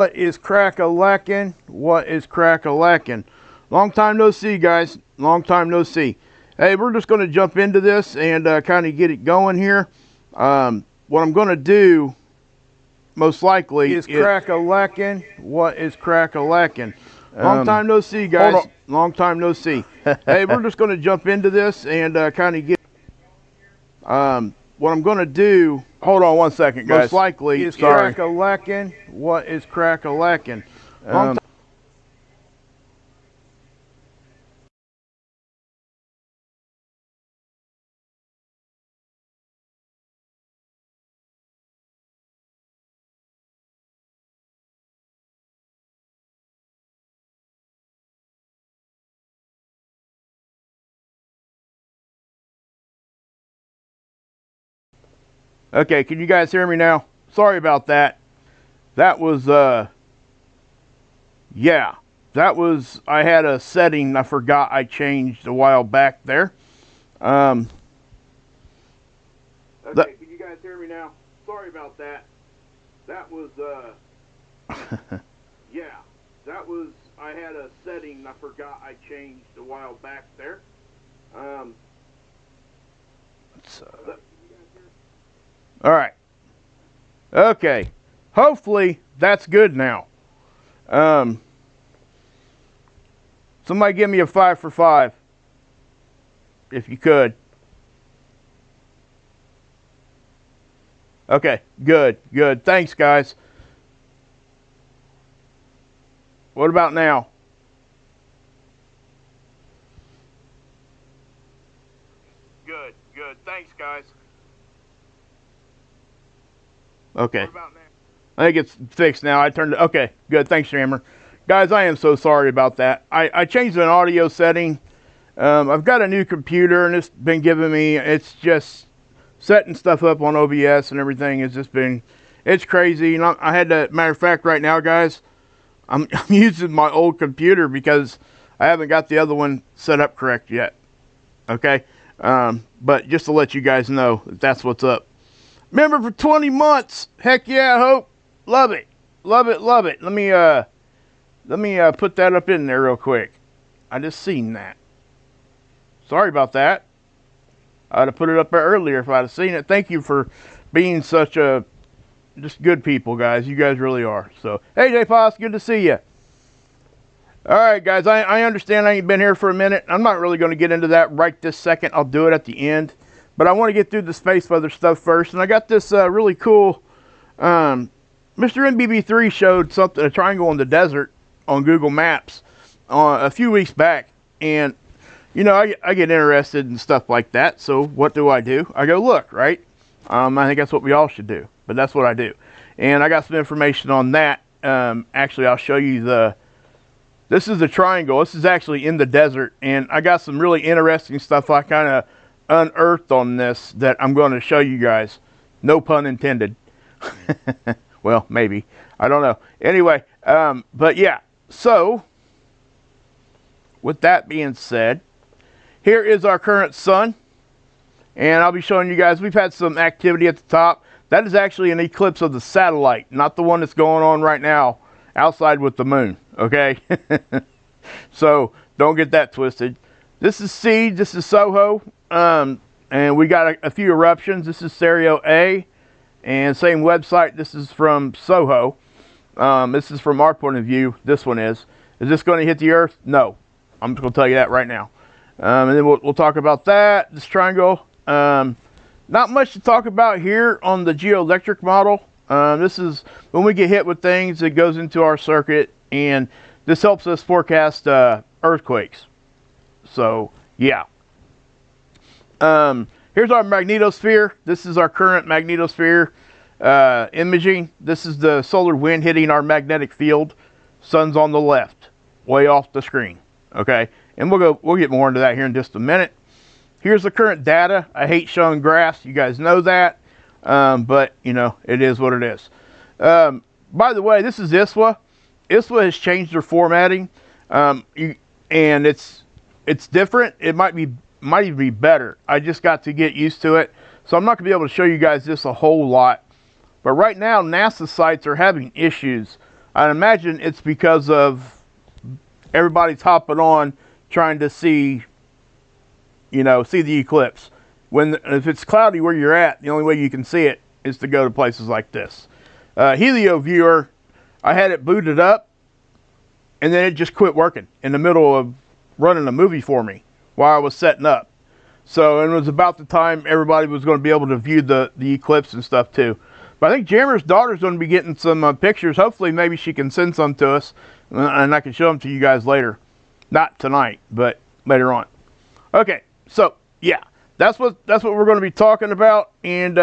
What is crack-a-lackin'? What is crack-a-lackin'? Long time no see, guys. Long time no see. Hey, we're just going to jump into this and kind of get it going here. What I'm going to do, most likely, is crack-a-lackin'. What is crack-a-lackin'? Long time no see, guys. Long time no see. Hey, we're just going to jump into this and kind of get... what I'm going to do... Hold on one second, guys. Most likely is crack-a-lackin'. What is crack-a-lackin'? Okay, can you guys hear me now? Sorry about that. That was, yeah. That was, I had a setting I forgot I changed a while back there. Okay, can you guys hear me now? Sorry about that. That was, yeah. That was, I had a setting I forgot I changed a while back there. All right. Okay. Hopefully that's good now. Somebody give me a 5 for 5, if you could. Okay. Good. Good. Thanks, guys. What about now? Good. Good. Thanks, guys. Okay. I think it's fixed now. I turned it. Okay, good. Thanks, Jammer. Guys, I am so sorry about that. I changed an audio setting. I've got a new computer, and it's been giving me, it's just setting stuff up on OBS and everything. It's just been, it's crazy. You know, I had to, matter of fact, right now, guys, I'm using my old computer because I haven't got the other one set up correct yet. Okay? But just to let you guys know, that's what's up. Member for 20 months. Heck yeah, Hope. Love it. Love it, love it. Let me put that up in there real quick. I just seen that. Sorry about that. I'd have put it up there earlier if I'd have seen it. Thank you for being such a just good people, guys. You guys really are. So, hey, J-Poss, good to see you. All right, guys, I understand I ain't been here for a minute. I'm not really going to get into that right this second. I'll do it at the end. But I want to get through the space weather stuff first. And I got this really cool, Mr. MBB3 showed something, a triangle in the desert on Google Maps a few weeks back. And, you know, I get interested in stuff like that. So what do? I go look, right? I think that's what we all should do. But that's what I do. And I got some information on that. Actually, I'll show you this is the triangle. This is actually in the desert. And I got some really interesting stuff I kind of unearthed on this that I'm going to show you guys. No pun intended. Well, maybe. I don't know. Anyway, but yeah. So, with that being said, here is our current sun. And I'll be showing you guys, we've had some activity at the top. That is actually an eclipse of the satellite, not the one that's going on right now outside with the moon. Okay? So, don't get that twisted. This is Seed. This is Soho. And we got a few eruptions. This is Stereo A. And same website. This is from Soho. This is from our point of view. This one is. Is this going to hit the Earth? No. I'm just going to tell you that right now. And then we'll talk about that. This triangle. Not much to talk about here on the geoelectric model. This is when we get hit with things, it goes into our circuit. And this helps us forecast earthquakes. So, yeah. Here's our magnetosphere. This is our current magnetosphere imaging. This is the solar wind hitting our magnetic field. Sun's on the left, way off the screen. Okay, and we'll get more into that here in just a minute. Here's the current data. I hate showing graphs. You guys know that, but you know it is what it is. By the way, this is ISWA. ISWA has changed their formatting, and it's different. It might even be better. I just got to get used to it. So I'm not going to be able to show you guys this a whole lot. But right now, NASA sites are having issues I imagine it's because of everybody's hopping on trying to see, see the eclipse. If it's cloudy where you're at, the only way you can see it is to go to places like this. Helio Viewer, I had it booted up, and then it just quit working in the middle of running a movie for me while I was setting up. So, and it was about the time everybody was going to be able to view the eclipse and stuff too. But I think Jammer's daughter's going to be getting some pictures. Hopefully, maybe she can send some to us, and I can show them to you guys later. Not tonight, but later on. Okay, so yeah, that's what we're going to be talking about, and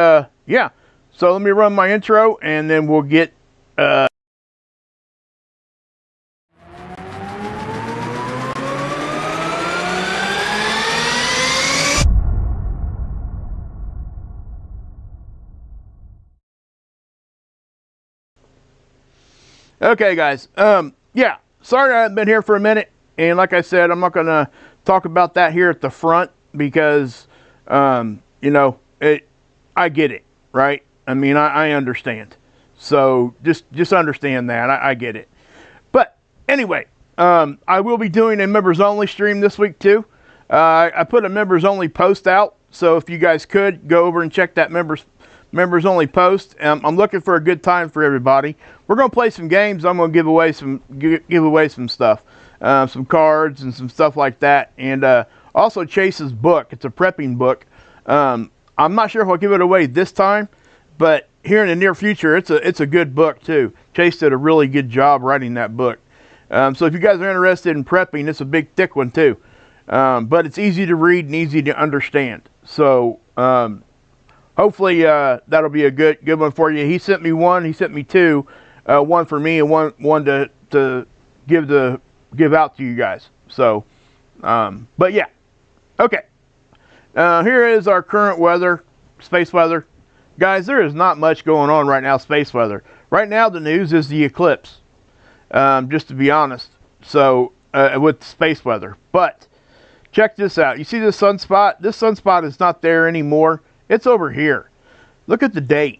yeah. So let me run my intro, and then we'll get. Okay, guys. Yeah. Sorry I haven't been here for a minute, and like I said, I'm not going to talk about that here at the front because, I get it, right? I mean, I understand. So just understand that. I get it. But anyway, I will be doing a members only stream this week too. I put a members only post out, so if you guys could go over and check that members only post. I'm looking for a good time for everybody. We're going to play some games. I'm going to give away some stuff, some cards and some stuff like that, and also Chase's book. It's a prepping book. I'm not sure if I'll give it away this time, but here in the near future, it's a good book too. Chase did a really good job writing that book. So if you guys are interested in prepping, it's a big thick one too, but it's easy to read and easy to understand. So hopefully that'll be a good one for you. He sent me one. He sent me two. One for me and one to give out to you guys. So, but yeah, okay. Here is our current weather, space weather, guys. There is not much going on right now, space weather. Right now, the news is the eclipse. Just to be honest. So with space weather, but check this out. You see this sunspot? This sunspot is not there anymore. It's over here. Look at the date.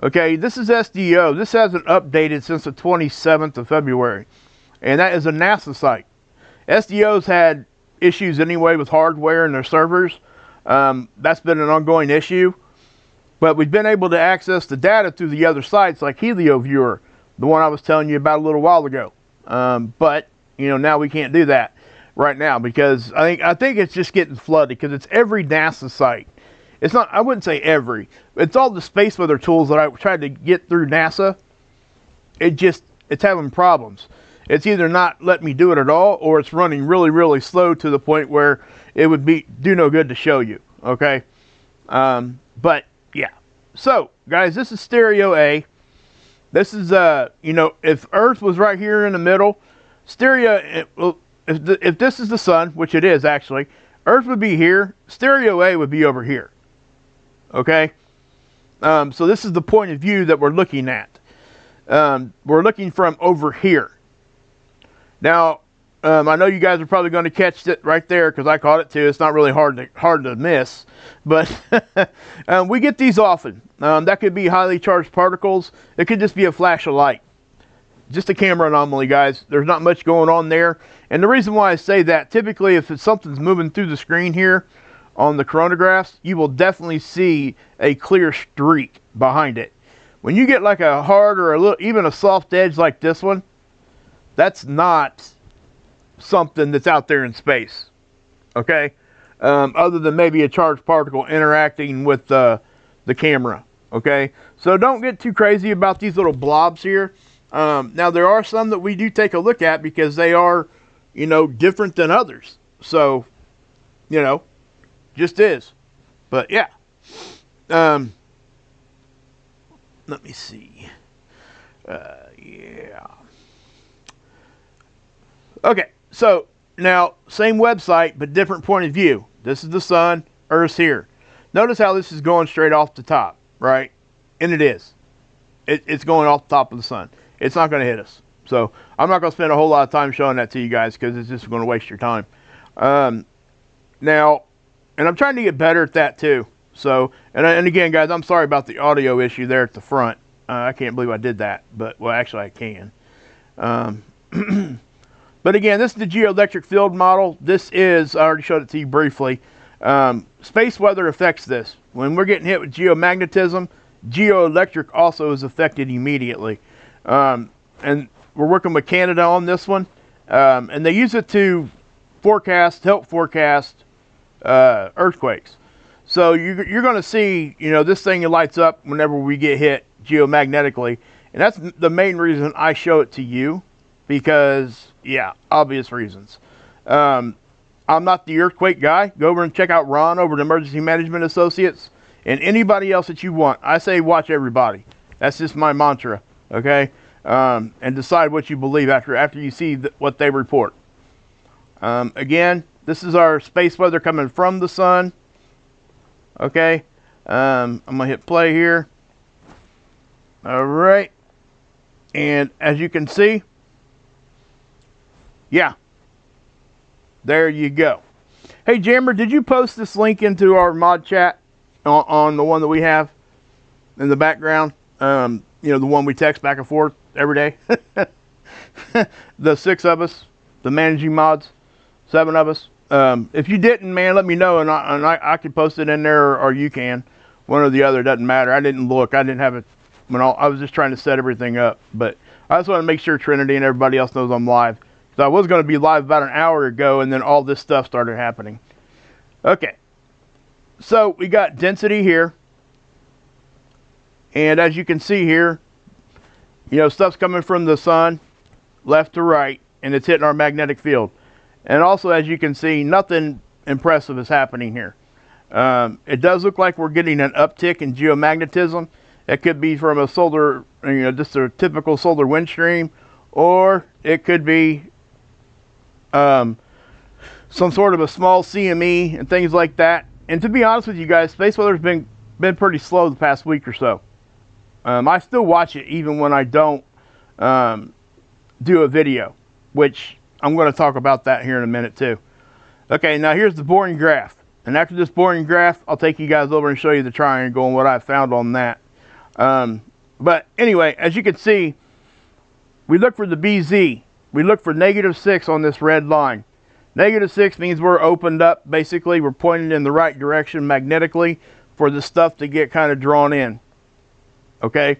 Okay, this is SDO. This hasn't updated since the 27th of February. And that is a NASA site. SDO's had issues anyway with hardware and their servers. That's been an ongoing issue. But we've been able to access the data through the other sites like Helio Viewer, the one I was telling you about a little while ago. But, now we can't do that right now because I think it's just getting flooded because it's every NASA site. It's not, I wouldn't say every. It's all the space weather tools that I tried to get through NASA. It's having problems. It's either not letting me do it at all, or it's running really, really slow to the point where it would do no good to show you. Okay? But, yeah. So, guys, this is stereo A. This is, if Earth was right here in the middle, stereo, if this is the sun, which it is actually, Earth would be here, stereo A would be over here. Okay, so this is the point of view that we're looking at. We're looking from over here. Now, I know you guys are probably going to catch it right there because I caught it too. It's not really hard to miss, but we get these often. That could be highly charged particles. It could just be a flash of light. Just a camera anomaly, guys. There's not much going on there. And the reason why I say that, typically if something's moving through the screen here, on the coronagraphs, you will definitely see a clear streak behind it. When you get like a hard or even a soft edge like this one, that's not something that's out there in space. Okay? Other than maybe a charged particle interacting with the camera. Okay? So don't get too crazy about these little blobs here. Now there are some that we do take a look at because they are, different than others. So, just is. But yeah. Let me see. Yeah. Okay, so now same website but different point of view. This is the sun, Earth's here. Notice how this is going straight off the top, right? And it is. It's going off the top of the sun. It's not going to hit us. So I'm not going to spend a whole lot of time showing that to you guys because it's just going to waste your time. Now, and I'm trying to get better at that too. So, and again, guys, I'm sorry about the audio issue there at the front. I can't believe I did that, but, well, actually I can. But again, this is the geoelectric field model. This is, I already showed it to you briefly. Space weather affects this. When we're getting hit with geomagnetism, geoelectric also is affected immediately. And we're working with Canada on this one. And they use it to help forecast earthquakes. So you're going to see, you know, this thing lights up whenever we get hit geomagnetically. And that's the main reason I show it to you. Because, yeah, obvious reasons. I'm not the earthquake guy. Go over and check out Ron over at Emergency Management Associates. And anybody else that you want. I say watch everybody. That's just my mantra. Okay? And decide what you believe after you see what they report. Again, this is our space weather coming from the sun. Okay? I'm going to hit play here. Alright. And as you can see, yeah, there you go. Hey, Jammer, did you post this link into our mod chat on the one that we have in the background? You know, the one we text back and forth every day. The 6 of us, the managing mods, 7 of us. If you didn't, man, let me know, and I can post it in there, or you can. One or the other, doesn't matter. I didn't look. I didn't have it. I was just trying to set everything up. But I just want to make sure Trinity and everybody else knows I'm live. So I was going to be live about an hour ago, and then all this stuff started happening. Okay. So we got density here. And as you can see here, you know, stuff's coming from the sun, left to right, and it's hitting our magnetic field. And also, as you can see, nothing impressive is happening here. It does look like we're getting an uptick in geomagnetism. It could be from a solar, you know, just a typical solar wind stream, or it could be some sort of a small CME and things like that. And to be honest with you guys, space weather's been pretty slow the past week or so. I still watch it even when I don't do a video, which I'm going to talk about that here in a minute too. Okay, now here's the boring graph. And after this boring graph, I'll take you guys over and show you the triangle and what I found on that. But anyway, as you can see, we look for the BZ. We look for -6 on this red line. -6 means we're opened up. Basically, we're pointed in the right direction magnetically for the stuff to get kind of drawn in. Okay?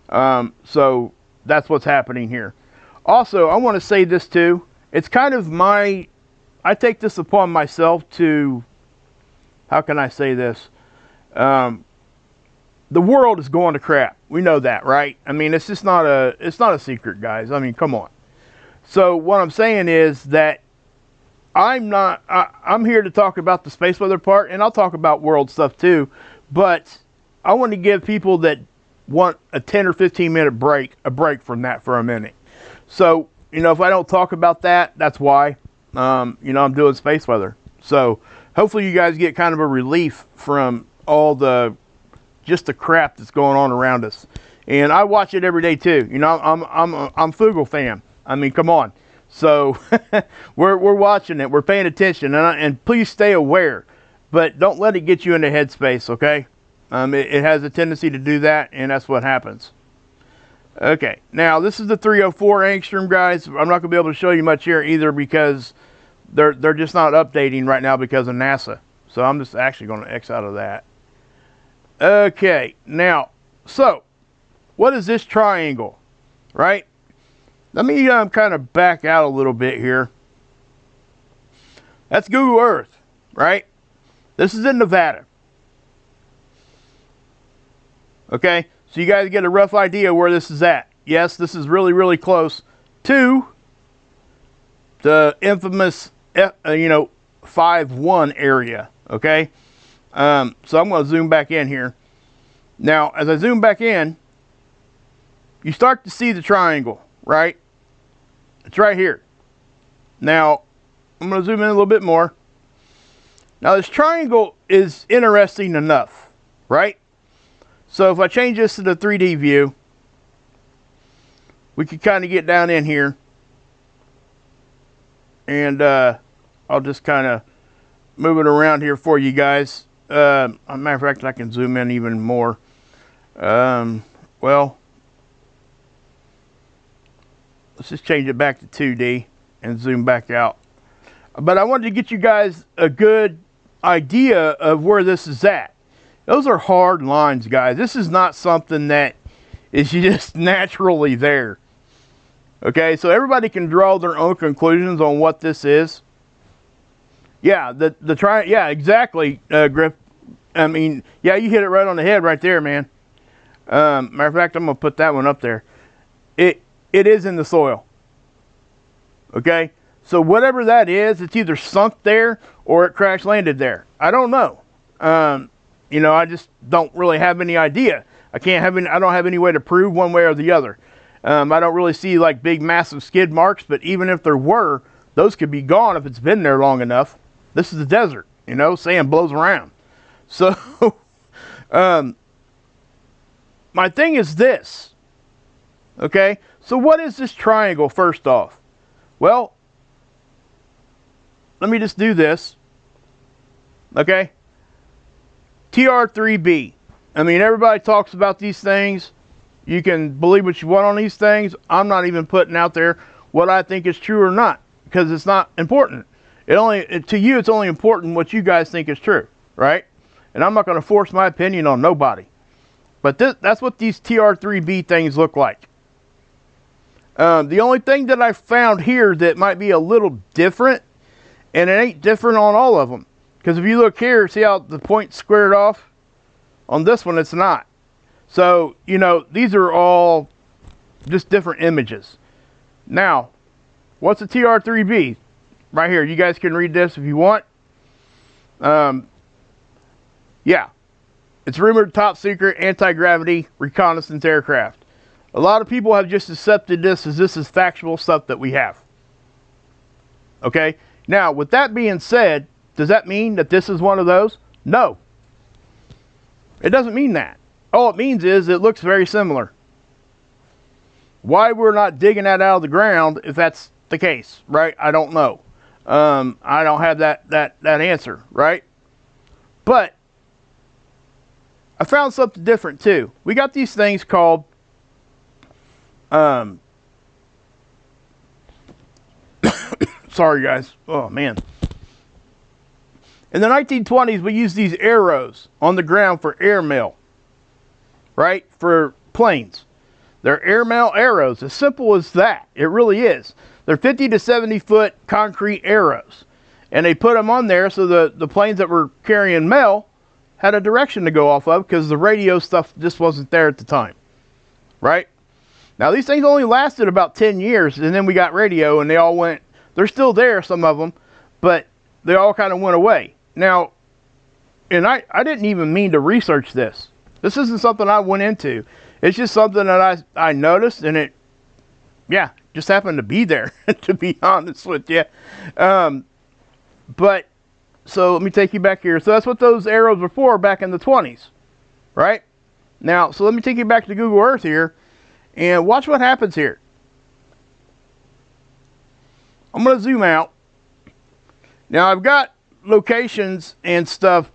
So that's what's happening here. Also, I want to say this too. It's kind of I take this upon myself to, how can I say this? The world is going to crap. We know that, right? I mean, it's just not a secret, guys. I mean, come on. So what I'm saying is that I'm here to talk about the space weather part, and I'll talk about world stuff too, but I want to give people that want a 10 or 15 minute break, a break from that for a minute. So, you know, if I don't talk about that, that's why. You know, I'm doing space weather. So hopefully you guys get kind of a relief from all just the crap that's going on around us. And I watch it every day too. You know, I'm Fugle fan. I mean, come on. So we're watching it. We're paying attention, and please stay aware, but don't let it get you into headspace. Okay, it has a tendency to do that, and that's what happens. Okay, now this is the 304 angstrom, guys. I'm not gonna be able to show you much here either because they're just not updating right now because of NASA. So I'm just actually going to X out of that. Okay, now, so what is this triangle, right? Let me kind of back out a little bit here. That's Google Earth, right? This is in Nevada. Okay, so you guys get a rough idea where this is at. Yes, this is really, really close to the infamous, 5-1 area, okay? So I'm going to zoom back in here. Now, as I zoom back in, you start to see the triangle, right? It's right here. Now, I'm going to zoom in a little bit more. Now, this triangle is interesting enough, right? So if I change this to the 3D view, we can kind of get down in here. And I'll just kind of move it around here for you guys. As a matter of fact, I can zoom in even more. Well, let's just change it back to 2D and zoom back out. But I wanted to get you guys a good idea of where this is at. Those are hard lines, guys. This is not something that is just naturally there. Okay, so everybody can draw their own conclusions on what this is. Yeah, yeah, exactly, Griff. I mean, yeah, you hit it right on the head right there, man. Matter of fact, I'm gonna put that one up there. It is in the soil. Okay, so whatever that is, it's either sunk there or it crash landed there. I don't know. You know, I just don't really have any idea. I don't have any way to prove one way or the other. I don't really see like big massive skid marks, but even if there were, those could be gone if it's been there long enough. This is the desert, you know, sand blows around. So, my thing is this, okay? So what is this triangle first off? Well, let me just do this, okay? TR3B. I mean, everybody talks about these things. You can believe what you want on these things. I'm not even putting out there what I think is true or not, because it's not important. To you, it's only important what you guys think is true, right? And I'm not going to force my opinion on nobody. But that's what these TR3B things look like. The only thing that I found here that might be a little different, and it ain't different on all of them. Because if you look here, see how the point's squared off? On this one, it's not. So, you know, these are all just different images. Now, what's a TR3B? Right here, you guys can read this if you want. Yeah, it's rumored top secret anti-gravity reconnaissance aircraft. A lot of people have just accepted this as this is factual stuff that we have. Okay, now with that being said, does that mean that this is one of those? No, it doesn't mean that. All it means is it looks very similar. Why we're not digging that out of the ground if that's the case, right? I don't know. I don't have that answer, right? But I found something different too. We got these things called sorry guys. Oh man. In the 1920s, we used these arrows on the ground for airmail, right? For planes. They're airmail arrows, as simple as that. It really is. They're 50 to 70 foot concrete arrows. And they put them on there so the planes that were carrying mail had a direction to go off of, because the radio stuff just wasn't there at the time. Right? Now these things only lasted about 10 years, and then we got radio and they all went, they're still there, some of them, but they all kind of went away. Now, and I didn't even mean to research this. This isn't something I went into. It's just something that I noticed, and it, yeah, just happened to be there, to be honest with you. But, so let me take you back here. So that's what those arrows were for back in the 20s, right? Now, so let me take you back to Google Earth here, and watch what happens here. I'm going to zoom out. Now, I've got locations and stuff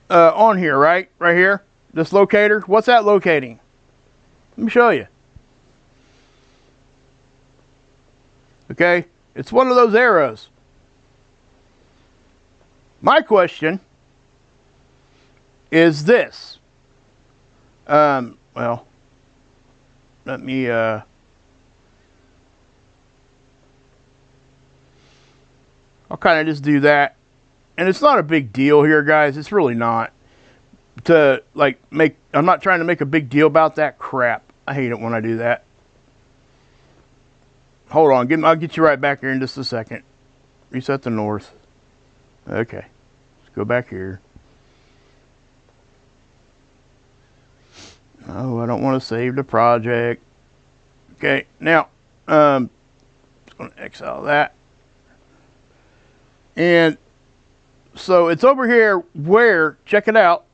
on here, right? Right here. This locator. What's that locating? Let me show you. Okay. It's one of those arrows. My question is this. Well, let me, I'll kind of just do that. And it's not a big deal here, guys. It's really not. To, like, I'm not trying to make a big deal about that crap. I hate it when I do that. Hold on. I'll get you right back here in just a second. Reset the north. Okay. Let's go back here. Oh, I don't want to save the project. Okay. Now, I'm just going to exile that. And so it's over here where, check it out,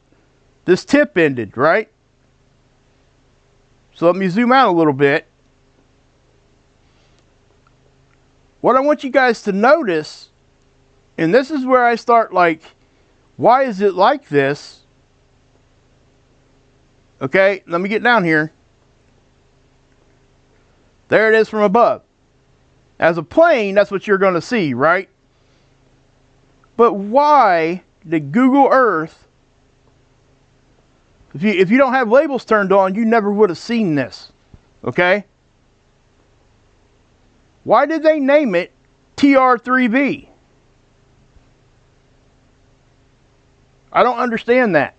this tip ended, right? So let me zoom out a little bit. What I want you guys to notice, and this is where I start like, why is it like this? Okay, let me get down here. There it is from above. As a plane, that's what you're going to see, right? But why did Google Earth, if you don't have labels turned on, you never would have seen this, okay? Why did they name it TR3B? I don't understand that.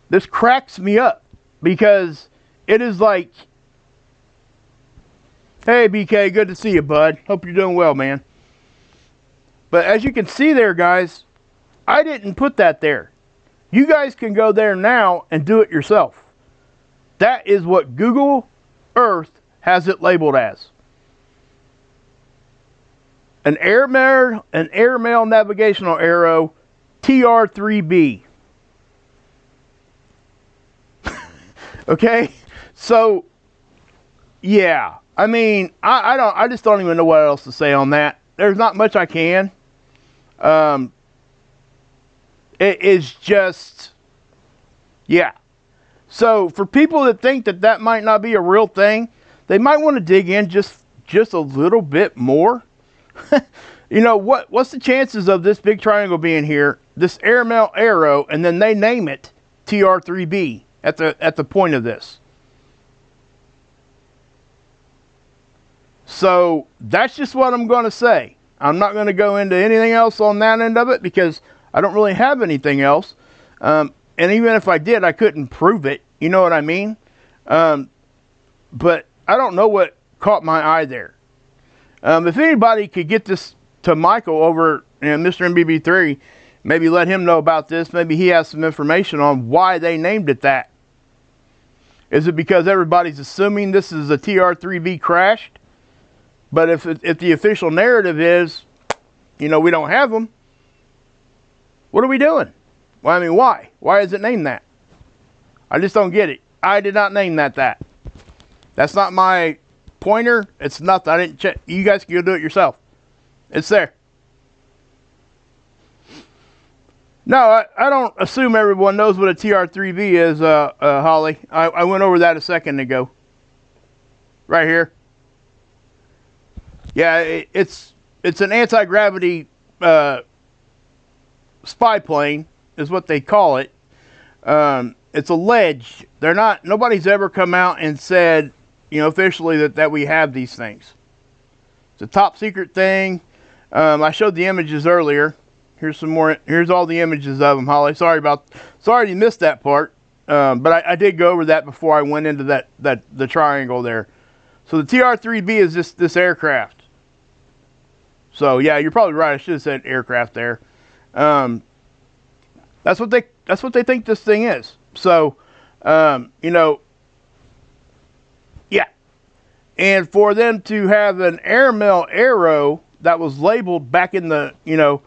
This cracks me up because it is like, hey BK, good to see you, bud. Hope you're doing well, man. But as you can see there, guys, I didn't put that there. You guys can go there now and do it yourself. That is what Google Earth has it labeled as. An airmail navigational arrow, TR3B. Okay, so yeah, I mean, I just don't even know what else to say on that. There's not much I can. It is just, yeah. So for people that think that that might not be a real thing, they might want to dig in just a little bit more. You know, what's the chances of this big triangle being here, this airmail arrow, and then they name it TR3B at the point of this? So that's just what I'm going to say. I'm not going to go into anything else on that end of it because I don't really have anything else. And even if I did, I couldn't prove it. You know what I mean? But I don't know what caught my eye there. If anybody could get this to Michael over in Mr. MBB3, maybe let him know about this. Maybe he has some information on why they named it that. Is it because everybody's assuming this is a TR3B crashed? But if the official narrative is, you know, we don't have them, what are we doing? Well, I mean, why? Why is it named that? I just don't get it. I did not name that. That's not my pointer. It's nothing. I didn't check. You guys can go do it yourself. It's there. No, I don't assume everyone knows what a TR3B is, Holly. I went over that a second ago. Right here. Yeah, it's an anti-gravity spy plane is what they call it. It's alleged. Nobody's ever come out and said, you know, officially that we have these things. It's a top secret thing. I showed the images earlier. Here's some more. Here's all the images of them, Holly. Sorry you missed that part. But I did go over that before I went into the triangle there. So the TR3B is this aircraft. So yeah, you're probably right. I should have said aircraft there. That's what they think this thing is. So, you know, yeah. And for them to have an airmail arrow that was labeled back in the, you know,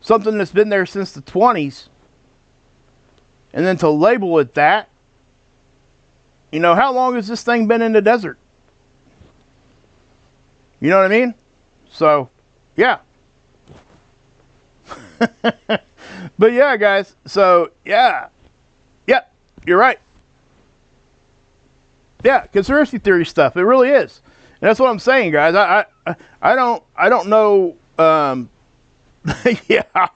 something that's been there since the 20s, and then to label it that, you know, how long has this thing been in the desert? You know what I mean? So, yeah. But yeah, guys, so yeah. Yep, you're right. Yeah, conspiracy theory stuff. It really is. And that's what I'm saying, guys. I don't know. Yeah.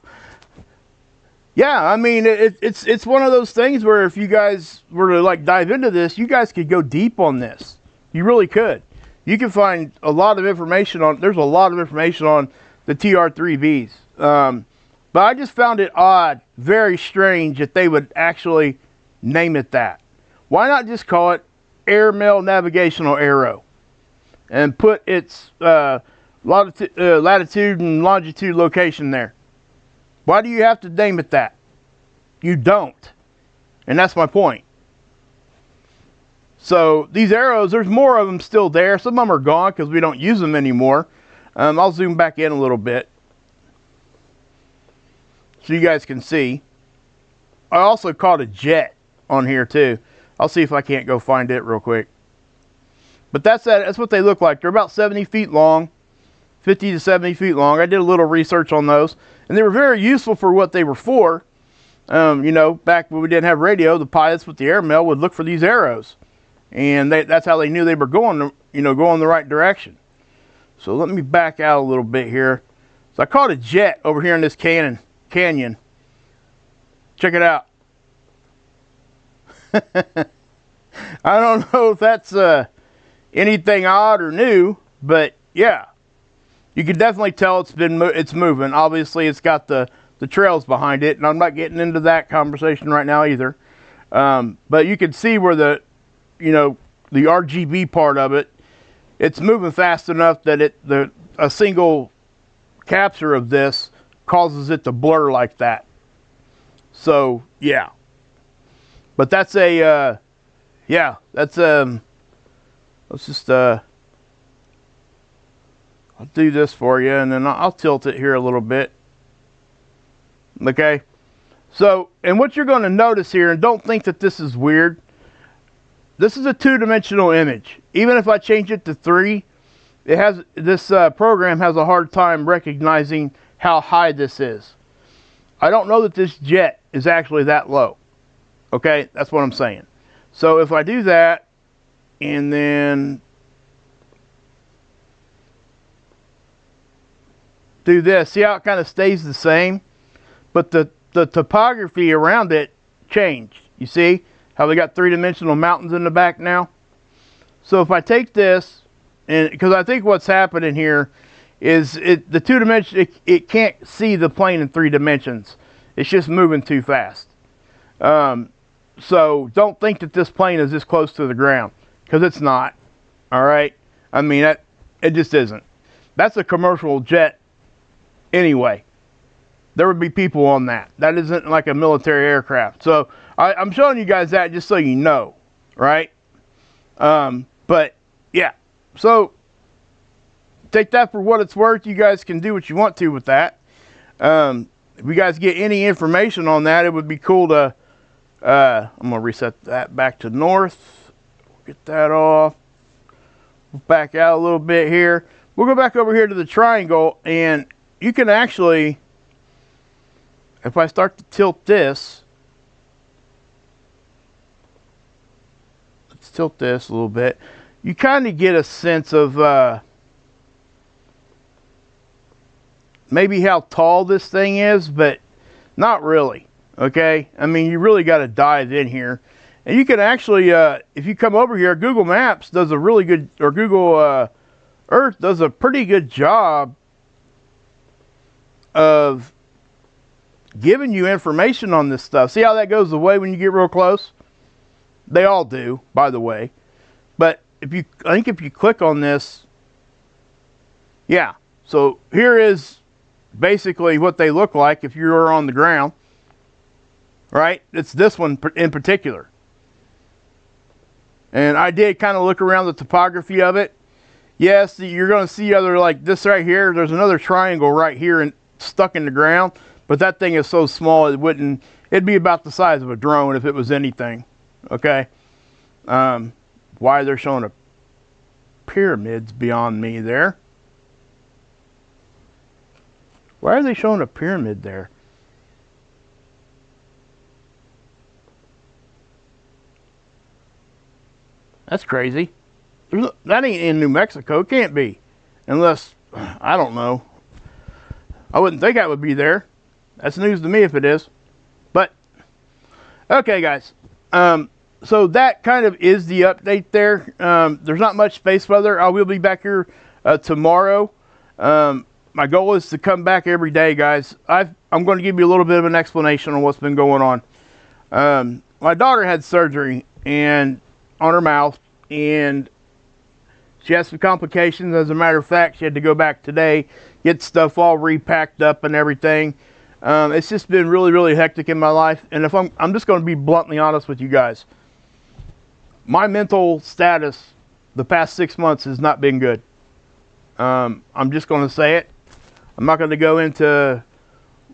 Yeah, I mean, it's one of those things where if you guys were to like dive into this, you guys could go deep on this. You really could. You can find a lot of information on, there's a lot of information on the TR3Bs. But I just found it odd, very strange that they would actually name it that. Why not just call it Airmail Navigational Arrow and put its latitude and longitude location there? Why do you have to name it that? You don't. And that's my point. So these arrows, there's more of them still there. Some of them are gone because we don't use them anymore. I'll zoom back in a little bit so you guys can see. I also caught a jet on here too. I'll see if I can't go find it real quick. But that's what they look like. They're about 70 feet long, 50 to 70 feet long. I did a little research on those, and they were very useful for what they were for. You know, back when we didn't have radio, the pilots with the airmail would look for these arrows, and that's how they knew they were going, you know, going the right direction. So let me back out a little bit here. So I caught a jet over here in this canyon. Check it out. I don't know if that's anything odd or new, but yeah, you can definitely tell it's moving. Obviously, it's got the trails behind it, and I'm not getting into that conversation right now either. But you can see where the RGB part of it, it's moving fast enough that a single capture of this causes it to blur like that. So yeah, but that's let's just I'll do this for you, and then I'll tilt it here a little bit. Okay, so, and what you're going to notice here, and don't think that this is weird, this is a two-dimensional image. Even if I change it to 3, this program has a hard time recognizing how high this is. I don't know that this jet is actually that low. Okay, that's what I'm saying. So if I do that, and then do this, see how it kind of stays the same, but the topography around it changed. You see how we got 3-dimensional mountains in the back now? So if I take this, and because I think what's happening here is the 2 dimension, it can't see the plane in 3 dimensions. It's just moving too fast. So don't think that this plane is this close to the ground, because it's not. All right, I mean, it just isn't. That's a commercial jet anyway. There would be people on that. That isn't like a military aircraft. So I'm showing you guys that just so you know, right? But yeah, so take that for what it's worth. You guys can do what you want to with that. If you guys get any information on that, it would be cool to, I'm going to reset that back to north. Get that off. Back out a little bit here. We'll go back over here to the triangle, and you can actually, if I start to tilt this, let's tilt this a little bit, you kind of get a sense of maybe how tall this thing is, but not really. Okay, I mean, you really got to dive in here, and you can actually, if you come over here, Google Maps does a really good, or Google Earth does a pretty good job of giving you information on this stuff. See how that goes away when you get real close? They all do, by the way. But I think if you click on this, yeah. So here is basically what they look like if you're on the ground, right? It's this one in particular. And I did kind of look around the topography of it. Yes, you're going to see other, like this right here. There's another triangle right here and stuck in the ground. But that thing is so small, it'd be about the size of a drone if it was anything. Okay. Why they're showing a pyramid's beyond me there. Why are they showing a pyramid there? That's crazy. That ain't in New Mexico. It can't be. Unless, I don't know. I wouldn't think that would be there. That's news to me if it is. But, okay guys. So that kind of is the update there. There's not much space weather. I will be back here tomorrow. My goal is to come back every day, guys. I'm going to give you a little bit of an explanation on what's been going on. My daughter had surgery on her mouth, and she had some complications. As a matter of fact, she had to go back today, get stuff all repacked up and everything. It's just been really, really hectic in my life. And if I'm just going to be bluntly honest with you guys. My mental status the past 6 months has not been good. I'm just going to say it. I'm not going to go into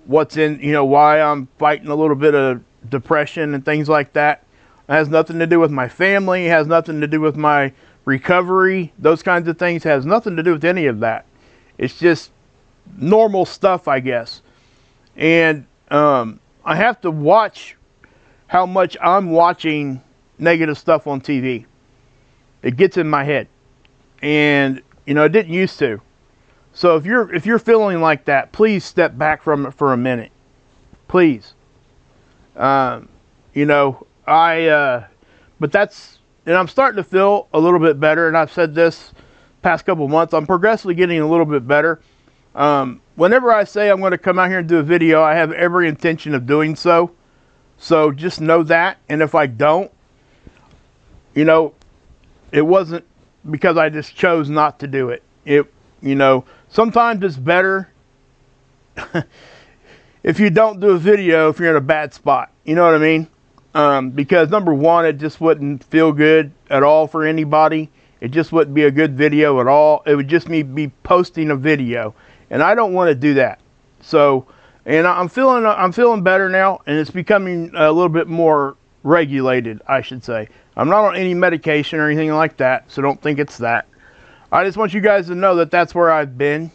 what's in, why I'm fighting a little bit of depression and things like that. It has nothing to do with my family. It has nothing to do with my recovery. Those kinds of things. It has nothing to do with any of that. It's just normal stuff, I guess. And I'm I have to watch how much I'm watching negative stuff on TV. It gets in my head, and you know, it didn't used to. So if you're feeling like that, please step back from it for a minute, please. You know, but that's, and I'm starting to feel a little bit better, and I've said this past couple months, I'm progressively getting a little bit better. Whenever I say I'm going to come out here and do a video, I have every intention of doing so. So just know that, and if I don't, you know, it wasn't because I just chose not to do it. You know, sometimes it's better if you don't do a video if you're in a bad spot. You know what I mean? Because number one, it just wouldn't feel good at all for anybody. It just wouldn't be a good video at all. It would just be posting a video, and I don't want to do that. So, and I'm feeling better now, and it's becoming a little bit more regulated, I should say. I'm not on any medication or anything like that, so don't think it's that. I just want you guys to know that that's where I've been.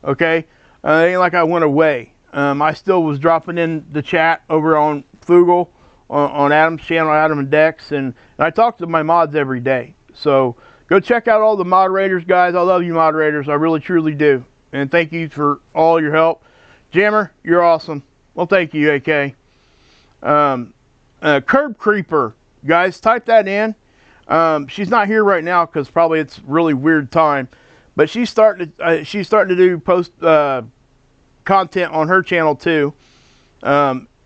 Okay? It ain't like I went away. I still was dropping in the chat over on Fugle, on Adam's channel, Adam and Dex, and I talk to my mods every day. So go check out all the moderators, guys. I love you moderators. I really, truly do. And thank you for all your help. Jammer, you're awesome. Well, thank you, AK. Curb Creeper, guys, type that in. She's not here right now because probably it's really weird time, but she's starting to do post content on her channel too.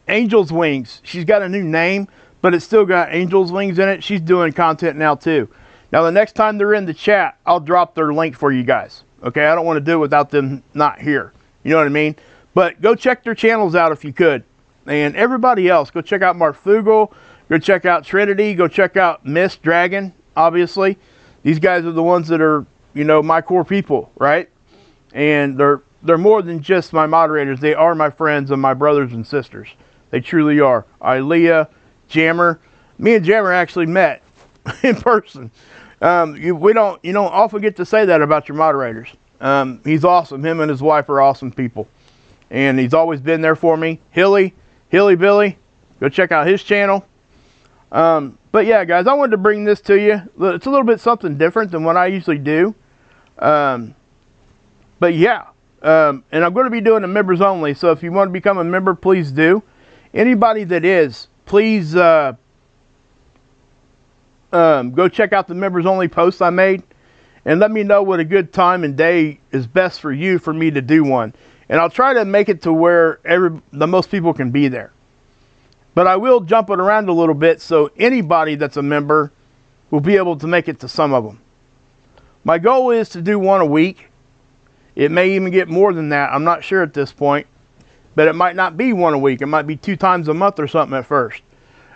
Angel's Wings, she's got a new name, but it's still got Angel's Wings in it. She's doing content now too. Now the next time they're in the chat, I'll drop their link for you guys. Okay, I don't want to do it without them not here. You know what I mean? But go check their channels out if you could. And everybody else, go check out Mark Fugle. Go check out Trinity. Go check out Miss Dragon, obviously. These guys are the ones that are, you know, my core people, right? And they're more than just my moderators. They are my friends and my brothers and sisters. They truly are. Ilea, Jammer. Me and Jammer actually met in person. You don't often get to say that about your moderators. He's awesome. Him and his wife are awesome people. And he's always been there for me. Hilly Billy. Go check out his channel. But yeah, guys, I wanted to bring this to you. It's a little bit something different than what I usually do. But yeah, and I'm going to be doing the members only. So if you want to become a member, please do. Anybody that is, please go check out the members only post I made, and let me know what a good time and day is best for you for me to do one. And I'll try to make it to where the most people can be there. But I will jump it around a little bit so anybody that's a member will be able to make it to some of them. My goal is to do one a week. It may even get more than that. I'm not sure at this point. But it might not be one a week. It might be 2 times a month or something at first.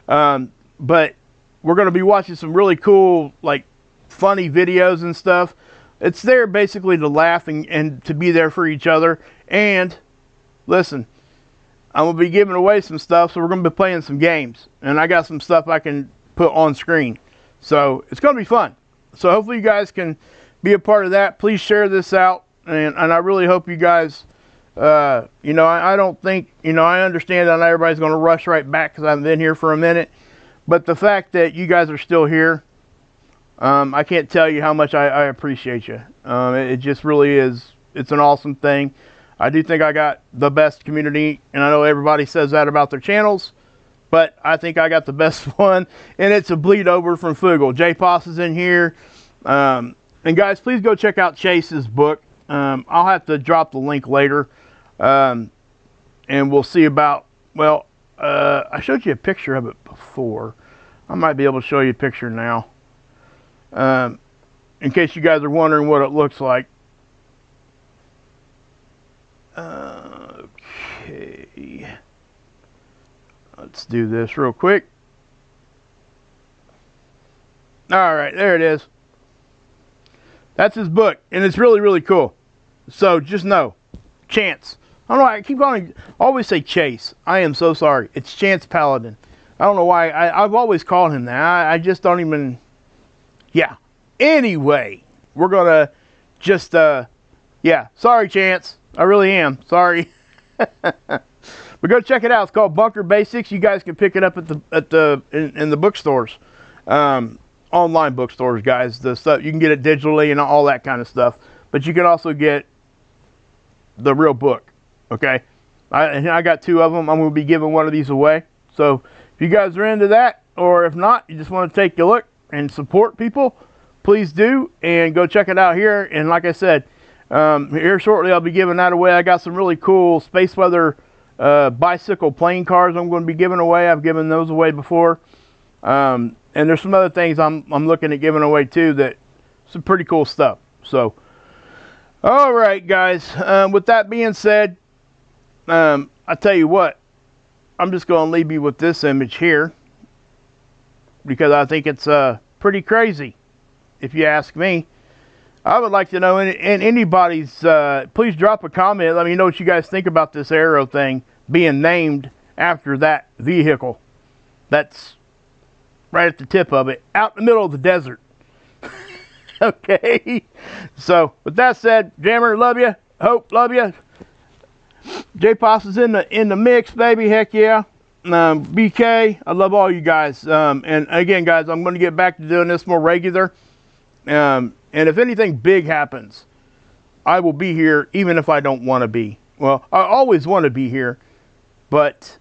But we're going to be watching some really cool, like, funny videos and stuff. It's there basically to laugh and to be there for each other. And, listen, I'm going to be giving away some stuff, so we're going to be playing some games. And I got some stuff I can put on screen. So, it's going to be fun. So, hopefully you guys can be a part of that. Please share this out. And I really hope you guys, you know, I don't think, you know, I understand that not everybody's going to rush right back because I haven't been here for a minute. But the fact that you guys are still here, I can't tell you how much I appreciate you. It just really is. It's an awesome thing. I do think I got the best community, and I know everybody says that about their channels, but I think I got the best one, and it's a bleed over from Fugle. J-Poss is in here. And guys, please go check out Chase's book. I'll have to drop the link later, and we'll see about, well, I showed you a picture of it before. I might be able to show you a picture now, in case you guys are wondering what it looks like. Okay, let's do this real quick. All right, there it is. That's his book, and it's really, really cool. So just know, Chance. I don't know why I keep calling, always say Chase. I am so sorry. It's Chance Paladin. I don't know why. I've always called him that. I just don't even. Yeah. Anyway, we're gonna just yeah. Sorry, Chance. I really am sorry. But go check it out. It's called Bunker Basics. You guys can pick it up in the bookstores, online bookstores, guys. The stuff you can get it digitally and all that kind of stuff. But you can also get the real book. Okay, I got 2 of them. I'm going to be giving one of these away. So if you guys are into that, or if not, you just want to take a look and support people, please do, and go check it out here. And like I said, here shortly I'll be giving that away. I got some really cool Spaceweather bicycle playing cars I'm going to be giving away. I've given those away before, and there's some other things I'm looking at giving away too, that some pretty cool stuff. So all right, guys, with that being said, I tell you what, I'm just going to leave you with this image here, because I think it's pretty crazy, if you ask me. I would like to know, and anybody's, please drop a comment. Let me know what you guys think about this arrow thing being named after that vehicle. That's right at the tip of it, out in the middle of the desert. Okay. So with that said, Jammer, love you. Hope, love you. J-Pops is in the mix, baby. Heck yeah. BK, I love all you guys. And again, guys, I'm going to get back to doing this more regular. And if anything big happens, I will be here even if I don't want to be. Well, I always want to be here, but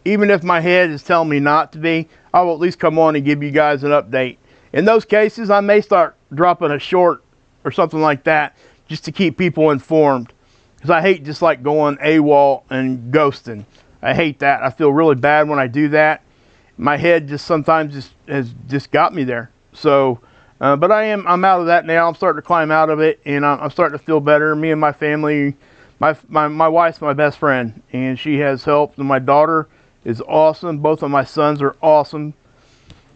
even if my head is telling me not to be, I will at least come on and give you guys an update. In those cases, I may start dropping a short or something like that just to keep people informed, because I hate just like going AWOL and ghosting. I hate that. I feel really bad when I do that. My head just sometimes has got me there. So but I'm out of that now. I'm starting to climb out of it, and I'm starting to feel better. Me and my family, my wife's my best friend, and she has helped. And my daughter is awesome. Both of my sons are awesome.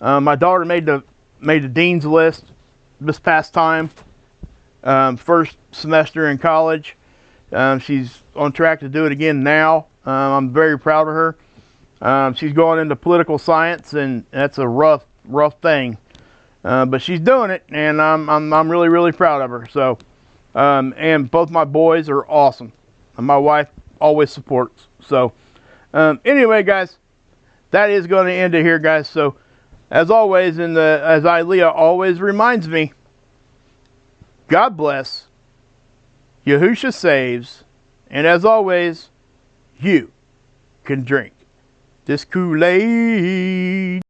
My daughter made the dean's list this past time, first semester in college. She's on track to do it again now. I'm very proud of her. She's going into political science, and that's a rough thing. But she's doing it, and I'm really, really proud of her. So, and both my boys are awesome, and my wife always supports. So, anyway, guys, that is going to end it here, guys. So, as always, as Ilea always reminds me, God bless, Yahusha saves, and as always, you can drink this Kool-Aid.